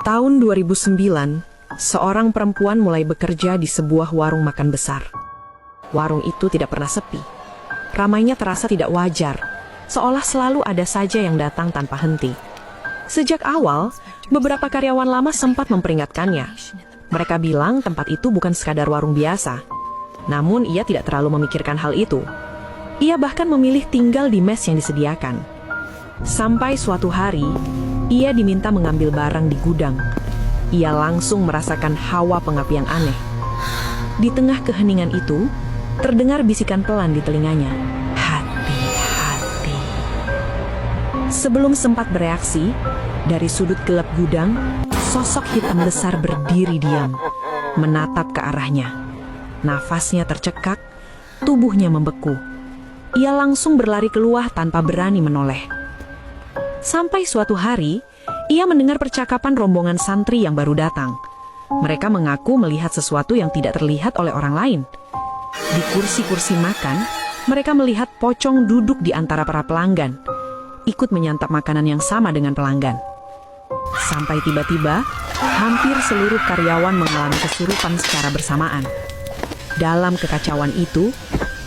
Tahun 2009, seorang perempuan mulai bekerja di sebuah warung makan besar. Warung itu tidak pernah sepi. Ramainya terasa tidak wajar, seolah selalu ada saja yang datang tanpa henti. Sejak awal, beberapa karyawan lama sempat memperingatkannya. Mereka bilang tempat itu bukan sekadar warung biasa. Namun ia tidak terlalu memikirkan hal itu. Ia bahkan memilih tinggal di mes yang disediakan. Sampai suatu hari, ia diminta mengambil barang di gudang. Ia langsung merasakan hawa pengap yang aneh. Di tengah keheningan itu, terdengar bisikan pelan di telinganya. Hati-hati. Sebelum sempat bereaksi, dari sudut gelap gudang, sosok hitam besar berdiri diam, menatap ke arahnya. Nafasnya tercekak, tubuhnya membeku. Ia langsung berlari keluar tanpa berani menoleh. Sampai suatu hari, ia mendengar percakapan rombongan santri yang baru datang. Mereka mengaku melihat sesuatu yang tidak terlihat oleh orang lain. Di kursi-kursi makan, mereka melihat pocong duduk di antara para pelanggan, ikut menyantap makanan yang sama dengan pelanggan. Sampai tiba-tiba, hampir seluruh karyawan mengalami kesurupan secara bersamaan. Dalam kekacauan itu,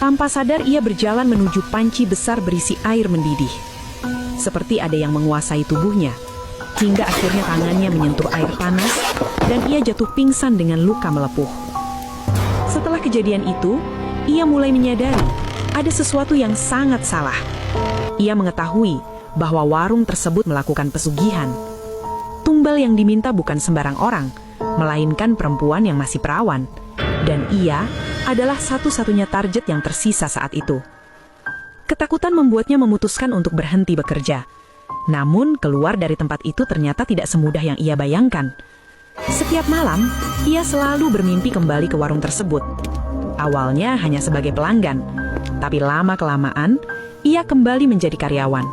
tanpa sadar ia berjalan menuju panci besar berisi air mendidih. Seperti ada yang menguasai tubuhnya, hingga akhirnya tangannya menyentuh air panas dan ia jatuh pingsan dengan luka melepuh. Setelah kejadian itu, ia mulai menyadari ada sesuatu yang sangat salah. Ia mengetahui bahwa warung tersebut melakukan pesugihan. Tumbal yang diminta bukan sembarang orang, melainkan perempuan yang masih perawan. Dan ia adalah satu-satunya target yang tersisa saat itu. Ketakutan membuatnya memutuskan untuk berhenti bekerja. Namun, keluar dari tempat itu ternyata tidak semudah yang ia bayangkan. Setiap malam, ia selalu bermimpi kembali ke warung tersebut. Awalnya hanya sebagai pelanggan, tapi lama-kelamaan, ia kembali menjadi karyawan.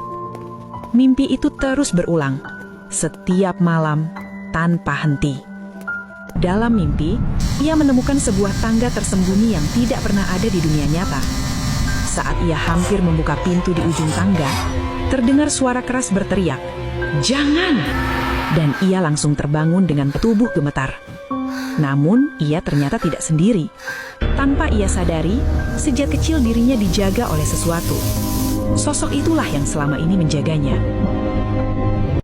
Mimpi itu terus berulang, setiap malam, tanpa henti. Dalam mimpi, ia menemukan sebuah tangga tersembunyi yang tidak pernah ada di dunia nyata. Saat ia hampir membuka pintu di ujung tangga, terdengar suara keras berteriak, "Jangan!" Dan ia langsung terbangun dengan tubuh gemetar. Namun, ia ternyata tidak sendiri. Tanpa ia sadari, sejak kecil dirinya dijaga oleh sesuatu. Sosok itulah yang selama ini menjaganya.